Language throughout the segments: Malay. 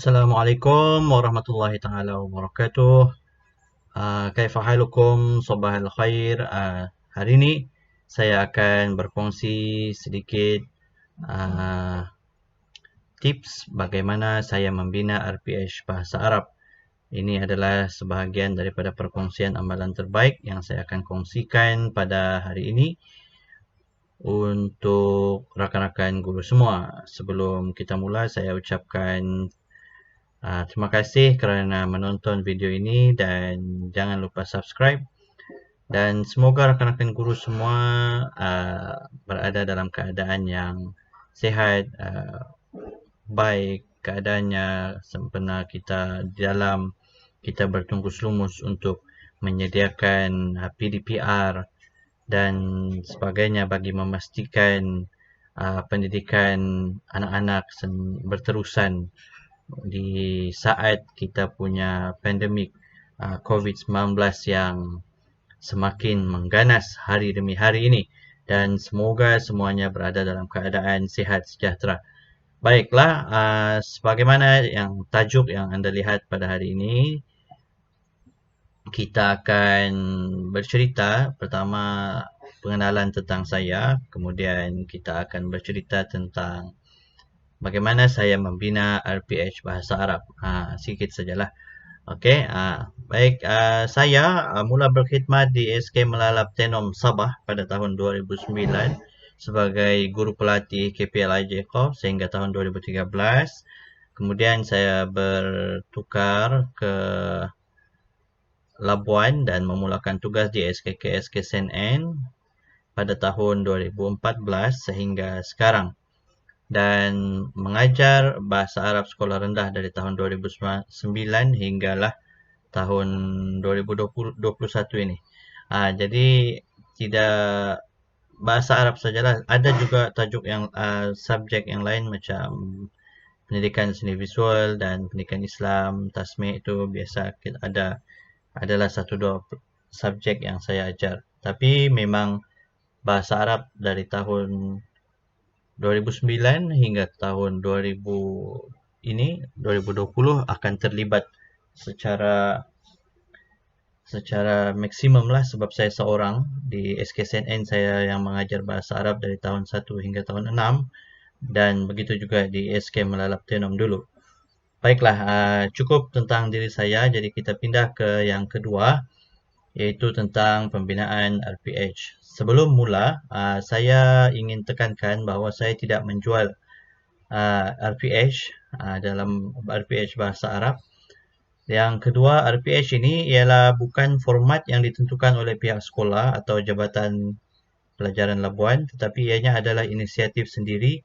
Assalamualaikum warahmatullahi taala wabarakatuh. Kaifa halukum? Sabahal khair. Hari ini saya akan berkongsi sedikit ah, tips bagaimana saya membina RPH Bahasa Arab. Ini adalah sebahagian daripada perkongsian amalan terbaik yang saya akan kongsikan pada hari ini untuk rakan-rakan guru semua. Sebelum kita mula, saya ucapkan terima kasih kerana menonton video ini dan jangan lupa subscribe. Dan semoga rakan-rakan guru semua berada dalam keadaan yang sihat, baik keadaannya sempena kita dalam kita bertungkus lumus untuk menyediakan PDPR dan sebagainya bagi memastikan pendidikan anak-anak berterusan di saat kita punya pandemik COVID-19 yang semakin mengganas hari demi hari ini, dan semoga semuanya berada dalam keadaan sihat sejahtera. Baiklah, sebagaimana yang tajuk yang anda lihat pada hari ini, kita akan bercerita pertama pengenalan tentang saya, kemudian kita akan bercerita tentang bagaimana saya membina RPH Bahasa Arab. Sikit sajalah. Okey, baik. Saya mula berkhidmat di SK Melalap Tenom Sabah pada tahun 2009 sebagai guru pelatih KPLIJ Corp sehingga tahun 2013. Kemudian saya bertukar ke Labuan dan memulakan tugas di SKKSK SNN pada tahun 2014 sehingga sekarang, dan mengajar bahasa Arab sekolah rendah dari tahun 2009 hinggalah tahun 2021 ini. Jadi tidak bahasa Arab sajalah, ada juga tajuk yang subjek yang lain macam pendidikan seni visual dan pendidikan Islam, tasmih itu biasa adalah satu dua subjek yang saya ajar. Tapi memang bahasa Arab dari tahun 2009 hingga tahun 2020 akan terlibat secara maksimum lah, sebab saya seorang di SKSNN, saya yang mengajar bahasa Arab dari tahun 1 hingga tahun 6, dan begitu juga di SK Melalap Tenom dulu. Baiklah, cukup tentang diri saya, jadi kita pindah ke yang kedua, iaitu tentang pembinaan RPH. Sebelum mula, saya ingin tekankan bahawa saya tidak menjual RPH dalam RPH Bahasa Arab. Yang kedua, RPH ini ialah bukan format yang ditentukan oleh pihak sekolah atau Jabatan Pelajaran Labuan, tetapi ianya adalah inisiatif sendiri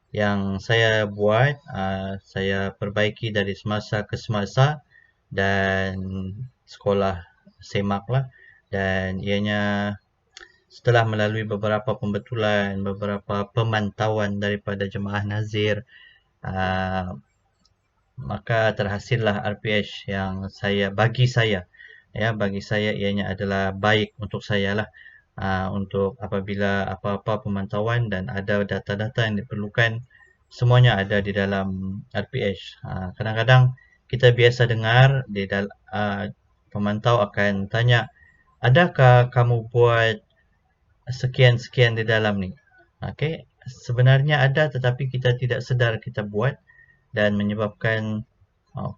yang saya buat, saya perbaiki dari semasa ke semasa dan sekolah semak lah, dan ianya setelah melalui beberapa pembetulan, beberapa pemantauan daripada jemaah nazir, maka terhasillah RPH yang bagi saya ianya adalah baik untuk saya lah, untuk apabila apa-apa pemantauan dan ada data-data yang diperlukan, semuanya ada di dalam RPH. Kadang-kadang kita biasa dengar pemantau akan tanya, adakah kamu buat sekian-sekian di dalam ni? Okey, sebenarnya ada, tetapi kita tidak sedar kita buat, dan menyebabkan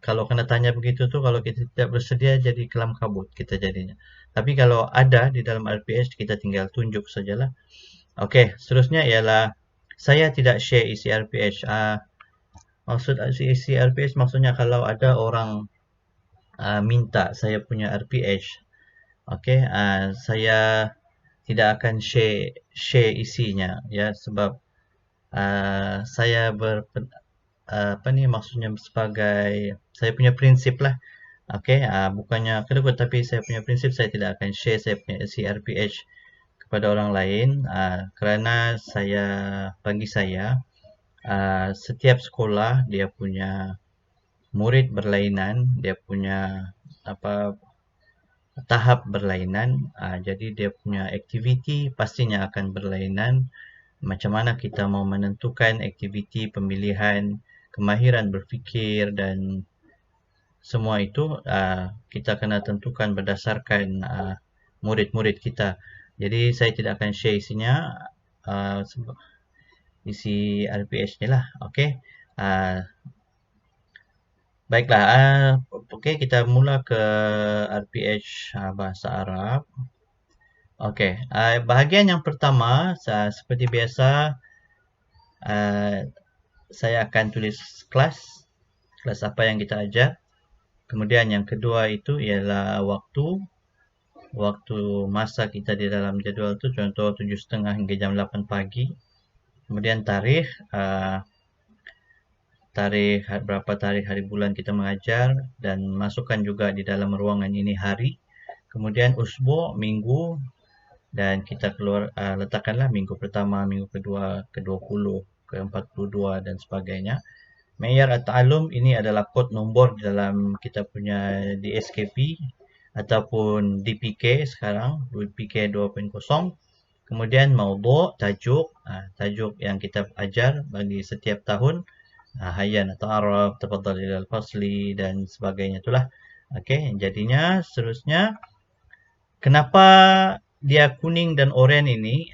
kalau kena tanya begitu tu, kalau kita tidak bersedia, jadi kelam kabut kita jadinya. Tapi kalau ada di dalam RPH, kita tinggal tunjuk sajalah. Okey, seterusnya ialah saya tidak share isi RPH. Maksud isi RPH maksudnya kalau ada orang minta saya punya RPH, okey, saya tidak akan share isinya, ya, sebab saya maksudnya sebagai saya punya prinsip lah. Okey, bukannya kedekut, tapi saya punya prinsip saya tidak akan share saya punya isi RPH kepada orang lain, kerana bagi saya setiap sekolah dia punya murid berlainan, dia punya tahap berlainan, jadi dia punya aktiviti pastinya akan berlainan. Macam mana kita mau menentukan aktiviti pemilihan kemahiran berfikir dan semua itu kita kena tentukan berdasarkan murid-murid kita. Jadi saya tidak akan share isinya, isi RPH ni lah. Okey. Baiklah, okey, kita mula ke RPH bahasa Arab. Okey, bahagian yang pertama, seperti biasa, saya akan tulis kelas apa yang kita ajar. Kemudian yang kedua itu ialah waktu masa kita di dalam jadual tu, contoh 7.30 hingga jam 8 pagi. Kemudian tarikh, berapa tarikh hari bulan kita mengajar, dan masukkan juga di dalam ruangan ini hari. Kemudian usbu', minggu, dan kita letakkanlah minggu pertama, minggu kedua, ke-20, ke-42 dan sebagainya. Ma'yar at-ta'allum ini adalah kod nombor di dalam kita punya DSKP ataupun DPK sekarang, DPK 2.0. Kemudian maudhu', tajuk yang kita ajar bagi setiap tahun, hayya nata'arraf, tafaddal ilal fasli dan sebagainya itulah. Okey, jadinya seterusnya kenapa dia kuning dan oranye ini?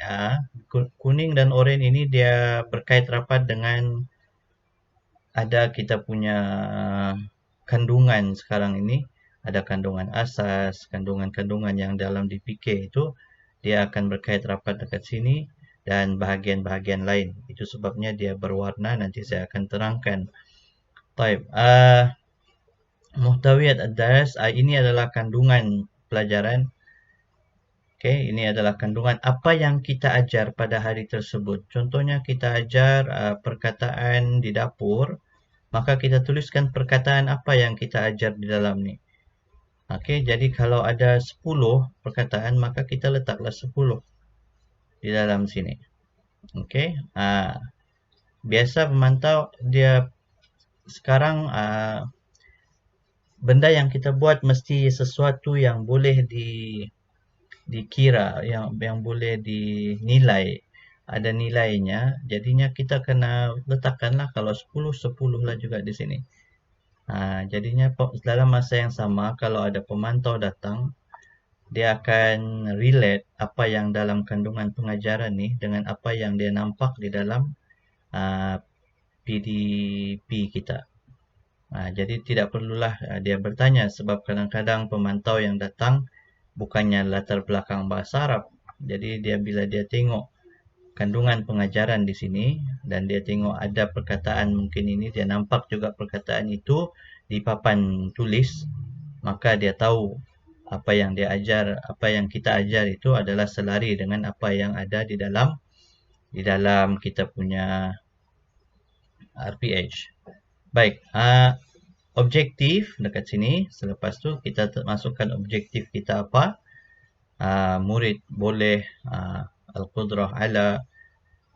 Kuning dan oranye ini dia berkait rapat dengan ada kita punya kandungan sekarang ini. Ada kandungan asas, kandungan-kandungan yang dalam DPK itu dia akan berkait rapat dekat sini dan bahagian-bahagian lain. Itu sebabnya dia berwarna, nanti saya akan terangkan. Baik, muhtawiyat ad-dars, ini adalah kandungan pelajaran. Okey, ini adalah kandungan apa yang kita ajar pada hari tersebut. Contohnya kita ajar perkataan di dapur, maka kita tuliskan perkataan apa yang kita ajar di dalam ni. Okey, jadi kalau ada 10 perkataan, maka kita letaklah 10 di dalam sini. Okey, biasa pemantau dia sekarang benda yang kita buat mesti sesuatu yang boleh dikira, yang boleh dinilai, ada nilainya. Jadinya kita kena letakkanlah kalau 10 lah juga di sini. Jadinya dalam masa yang sama, kalau ada pemantau datang, dia akan relate apa yang dalam kandungan pengajaran ni dengan apa yang dia nampak di dalam PDP kita. Jadi tidak perlulah dia bertanya, sebab kadang-kadang pemantau yang datang bukannya latar belakang bahasa Arab. Jadi bila dia tengok kandungan pengajaran di sini dan dia tengok ada perkataan mungkin ini, dia nampak juga perkataan itu di papan tulis, maka dia tahu apa yang dia ajar, apa yang kita ajar itu adalah selari dengan apa yang ada di dalam kita punya RPH. Baik, objektif dekat sini. Selepas tu kita masukkan objektif kita apa. Murid boleh al-qudrah ala,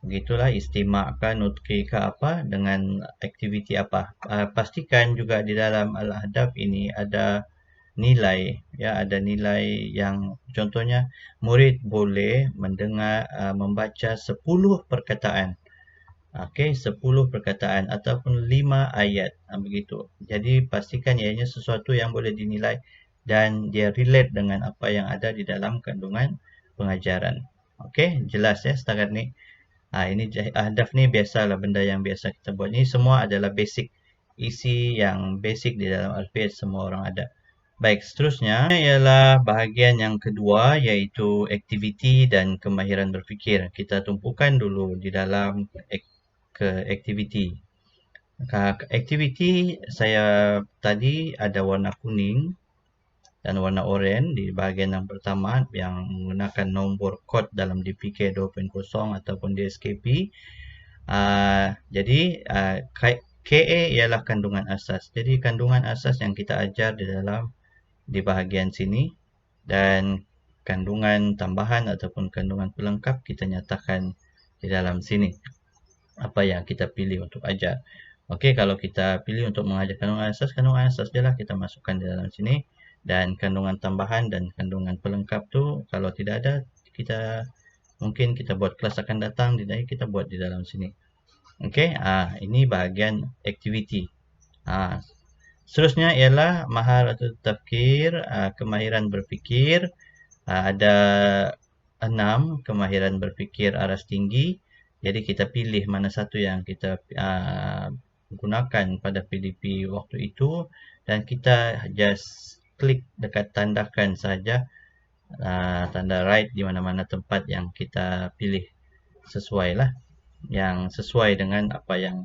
begitulah, istima' ke, nutqi ke apa, dengan aktiviti apa. Pastikan juga di dalam al-ahdaf ini ada nilai, ya, ada nilai yang contohnya murid boleh mendengar, membaca 10 perkataan. Okey, 10 perkataan ataupun 5 ayat, begitu. Jadi pastikan ianya sesuatu yang boleh dinilai dan dia relate dengan apa yang ada di dalam kandungan pengajaran. Okey, jelas ya setakat ni. Ini ahdaf ni biasalah, benda yang biasa kita buat. Ini semua adalah basic, isi yang basic di dalam RPH semua orang ada. Baik, seterusnya ialah bahagian yang kedua, iaitu aktiviti dan kemahiran berfikir. Kita tumpukan dulu di dalam aktiviti. Aktiviti saya tadi ada warna kuning dan warna oranye di bahagian yang pertama yang menggunakan nombor kod dalam DPK 2.0 ataupun DSKP. Jadi KA ialah kandungan asas. Jadi kandungan asas yang kita ajar di bahagian sini, dan kandungan tambahan ataupun kandungan pelengkap kita nyatakan di dalam sini. Apa yang kita pilih untuk ajar. Okey, kalau kita pilih untuk mengajar kandungan asas je lah kita masukkan di dalam sini. Dan kandungan tambahan dan kandungan pelengkap tu kalau tidak ada, mungkin kita buat kelas akan datang, kita buat di dalam sini. Okey, ini bahagian aktiviti. Seterusnya ialah maharatut tafkir, kemahiran berfikir. Ada 6 kemahiran berfikir aras tinggi. Jadi kita pilih mana satu yang kita gunakan pada PDP waktu itu dan kita just klik dekat tandakan saja, tanda right di mana-mana tempat yang kita pilih sesuai lah, yang sesuai dengan apa yang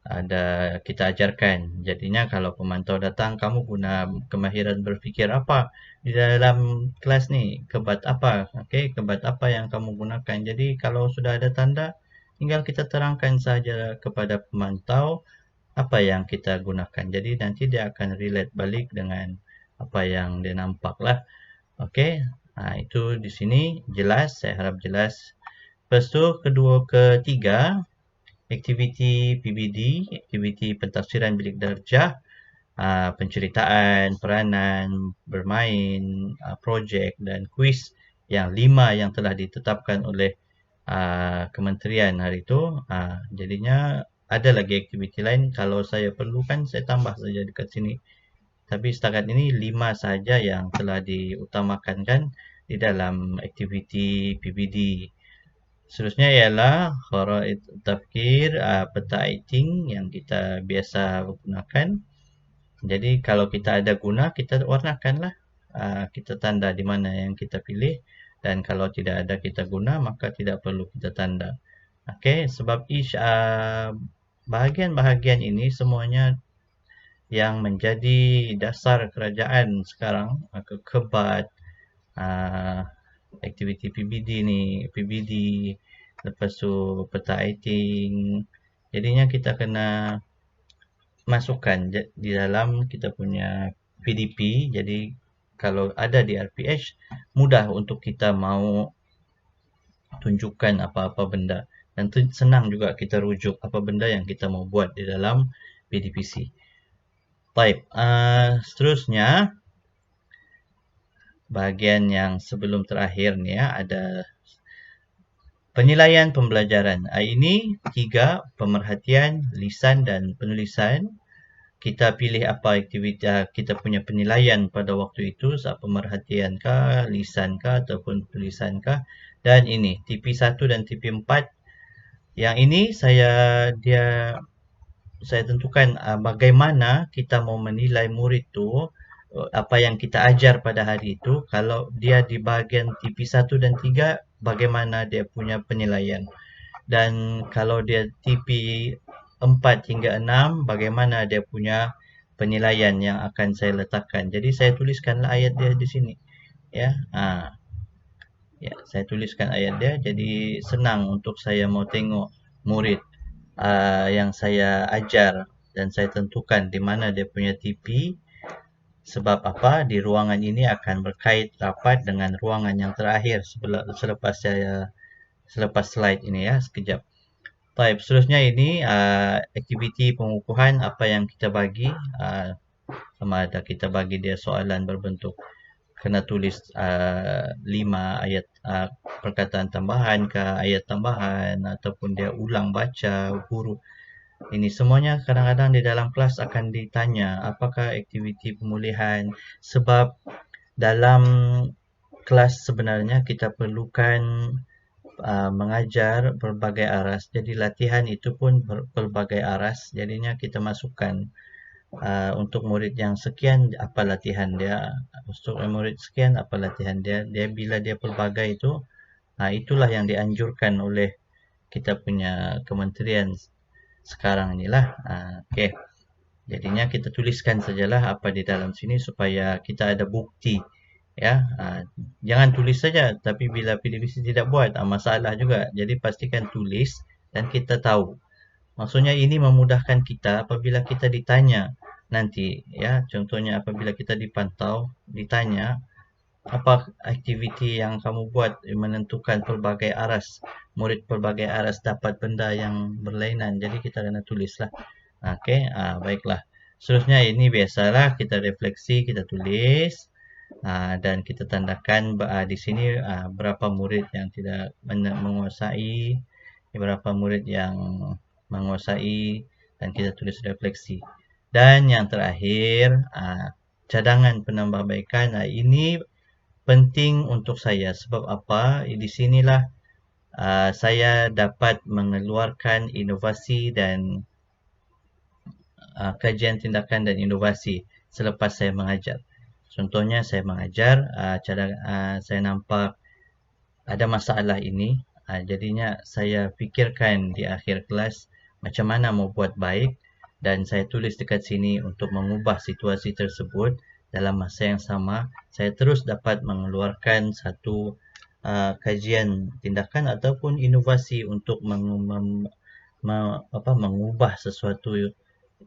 ada kita ajarkan. Jadinya kalau pemantau datang, kamu guna kemahiran berfikir apa di dalam kelas ni? Kebat apa? Okey, kebat apa yang kamu gunakan? Jadi kalau sudah ada tanda, tinggal kita terangkan saja kepada pemantau apa yang kita gunakan. Jadi nanti dia akan relate balik dengan apa yang dia nampak lah. Okey, itu di sini jelas, saya harap jelas. Lepas tu, ketiga, aktiviti PBD, aktiviti pentafsiran bilik darjah, penceritaan, peranan, bermain, projek dan kuis yang 5 yang telah ditetapkan oleh kementerian hari itu. Jadinya ada lagi aktiviti lain, kalau saya perlukan saya tambah saja dekat sini. Tapi setakat ini 5 saja yang telah diutamakan kan di dalam aktiviti PBD. Seterusnya ialah kharaid tafkir, peta aiting yang kita biasa gunakan. Jadi kalau kita ada guna, kita warnakanlah. Kita tanda di mana yang kita pilih. Dan kalau tidak ada kita guna, maka tidak perlu kita tanda. Okey, sebab bahagian-bahagian ini semuanya yang menjadi dasar kerajaan sekarang, kebat, aktiviti PBD, lepas tu peta aiting. Jadinya kita kena masukkan di dalam kita punya PDP. Jadi kalau ada di RPH, mudah untuk kita mau tunjukkan apa-apa benda. Dan senang juga kita rujuk apa benda yang kita mau buat di dalam PDPC. Baik, seterusnya bahagian yang sebelum terakhir ni ada penilaian pembelajaran. Ini 3, pemerhatian, lisan dan penulisan. Kita pilih apa aktiviti kita punya penilaian pada waktu itu, pemerhatian kah, lisan kah ataupun tulisan kah. Dan ini TP1 dan TP4. Yang ini saya tentukan bagaimana kita mau menilai murid tu, apa yang kita ajar pada hari itu. Kalau dia di bahagian TP1 dan 3, bagaimana dia punya penilaian. Dan kalau dia TP4 hingga 6, bagaimana dia punya penilaian yang akan saya letakkan. Jadi saya tuliskanlah ayat dia di sini. Ya, saya tuliskan ayat dia. Jadi senang untuk saya mau tengok murid yang saya ajar dan saya tentukan di mana dia punya TP. Sebab apa? Di ruangan ini akan berkait rapat dengan ruangan yang terakhir selepas slide ini ya, sekejap. Baik, seterusnya ini aktiviti pengukuhan apa yang kita bagi. Sama ada kita bagi dia soalan berbentuk kena tulis 5 ayat perkataan tambahan ke ayat tambahan ataupun dia ulang baca huruf. Ini semuanya kadang-kadang di dalam kelas akan ditanya apakah aktiviti pemulihan, sebab dalam kelas sebenarnya kita perlukan mengajar berbagai aras. Jadi latihan itu pun berbagai aras. Jadinya kita masukkan untuk murid yang sekian apa latihan dia, untuk murid sekian apa latihan dia. Dia bila dia pelbagai itu, itulah yang dianjurkan oleh kita punya kementerian sekarang inilah. Okey. Jadinya kita tuliskan sajalah apa di dalam sini supaya kita ada bukti. Ya, jangan tulis saja, tapi bila PDPC tidak buat, masalah juga. Jadi pastikan tulis dan kita tahu. Maksudnya ini memudahkan kita apabila kita ditanya nanti, ya. Contohnya apabila kita dipantau, ditanya apa aktiviti yang kamu buat menentukan pelbagai aras, murid pelbagai aras dapat benda yang berlainan. Jadi kita kena tulislah. Okey, baiklah. Seterusnya ini biasalah kita refleksi, kita tulis. Dan kita tandakan di sini berapa murid yang tidak menguasai, berapa murid yang menguasai, dan kita tulis refleksi. Dan yang terakhir, cadangan penambahbaikan. Ini penting untuk saya. Sebab apa? Di sinilah saya dapat mengeluarkan inovasi dan kajian tindakan dan inovasi selepas saya mengajar. Contohnya saya mengajar, saya nampak ada masalah ini, jadinya saya fikirkan di akhir kelas macam mana mau buat baik, dan saya tulis dekat sini untuk mengubah situasi tersebut. Dalam masa yang sama, saya terus dapat mengeluarkan satu kajian tindakan ataupun inovasi untuk mengubah sesuatu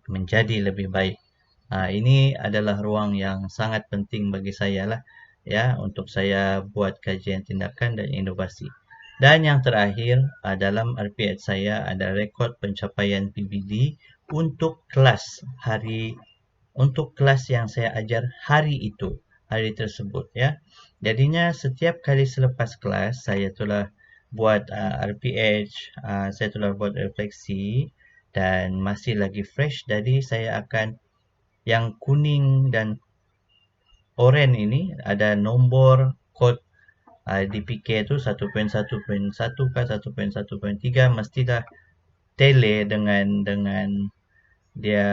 menjadi lebih baik. Ini adalah ruang yang sangat penting bagi saya lah, ya, untuk saya buat kajian tindakan dan inovasi. Dan yang terakhir, dalam RPH saya ada rekod pencapaian PBD untuk kelas yang saya ajar hari tersebut, ya. Jadinya setiap kali selepas kelas saya telah buat RPH, saya telah buat refleksi dan masih lagi fresh, jadi saya akan yang kuning dan oranye ini ada nombor kod DPK tu 1.1.1 ke 1.1.3 mestilah tele dengan dia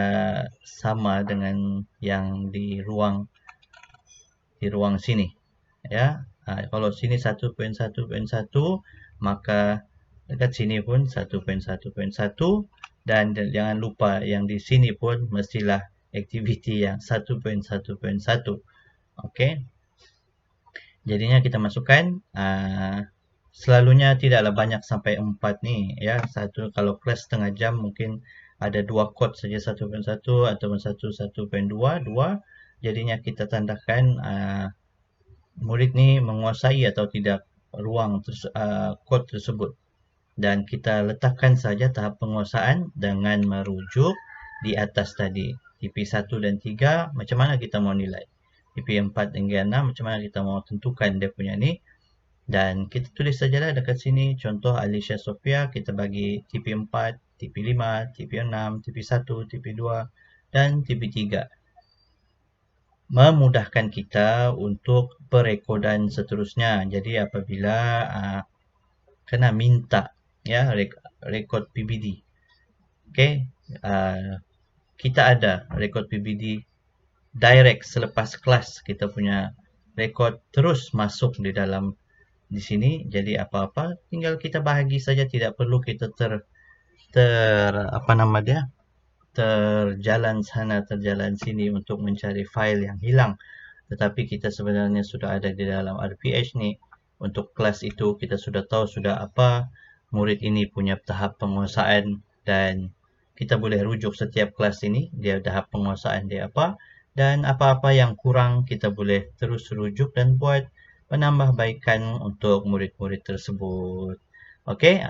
sama dengan yang di ruang sini, ya. Kalau sini 1.1.1, maka dekat sini pun 1.1.1, dan jangan lupa yang di sini pun mestilah aktiviti yang 1.1.1. Okey. Jadinya kita masukkan, selalunya tidaklah banyak sampai 4 ni, ya. Satu kalau kelas setengah jam mungkin ada 2 kod saja, 1.1 ataupun 1.2. Jadinya kita tandakan murid ni menguasai atau tidak kod tersebut, dan kita letakkan saja tahap penguasaan dengan merujuk di atas tadi, TP1 dan 3 macam mana kita mau nilai, TP4 hingga 6 macam mana kita mau tentukan dia punya ni, dan kita tulis sajalah dekat sini. Contoh Alicia Sophia, kita bagi TP4, TP5, TP6, TP1, TP2 dan TP3, memudahkan kita untuk perekodan seterusnya. Jadi apabila kena minta, ya, rekod PBD, okey, kita ada rekod PBD direct selepas kelas, kita punya rekod terus masuk di dalam di sini. Jadi apa-apa tinggal kita bahagi saja, tidak perlu kita terjalan sana terjalan sini untuk mencari fail yang hilang. Tetapi kita sebenarnya sudah ada di dalam RPH ni. Untuk kelas itu kita sudah tahu sudah apa murid ini punya tahap penguasaan, dan kita boleh rujuk setiap kelas ini dia tahap penguasaan dia apa, dan apa-apa yang kurang kita boleh terus rujuk dan buat penambahbaikan untuk murid-murid tersebut. Okey,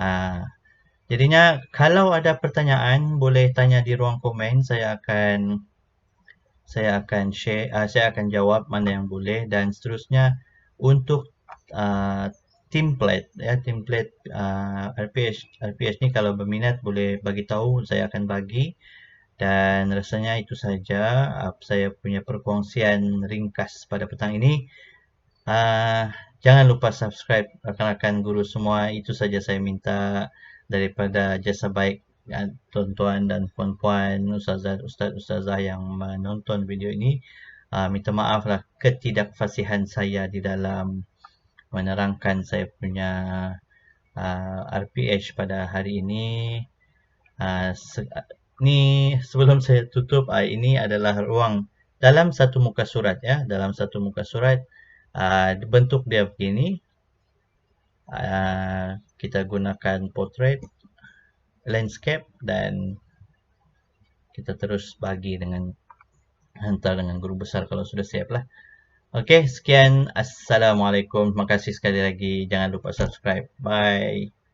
jadinya kalau ada pertanyaan boleh tanya di ruang komen. Saya akan share, saya akan jawab mana yang boleh, dan seterusnya untuk template, ya, template RPH ni kalau berminat boleh bagi tahu, saya akan bagi. Dan rasanya itu saja saya punya perkongsian ringkas pada petang ini. Jangan lupa subscribe rakan-rakan guru semua. Itu saja saya minta daripada jasa baik tuan-tuan dan puan-puan, ustazah yang menonton video ini. Minta maaflah ketidakfasihan saya di dalam menerangkan saya punya RPH pada hari ini. Ni sebelum saya tutup, ini adalah ruang dalam satu muka surat, ya. Dalam satu muka surat, bentuk dia begini. Kita gunakan portrait, landscape, dan kita terus bagi dengan hantar dengan guru besar kalau sudah siap lah. Okey, sekian. Assalamualaikum. Terima kasih sekali lagi. Jangan lupa subscribe. Bye.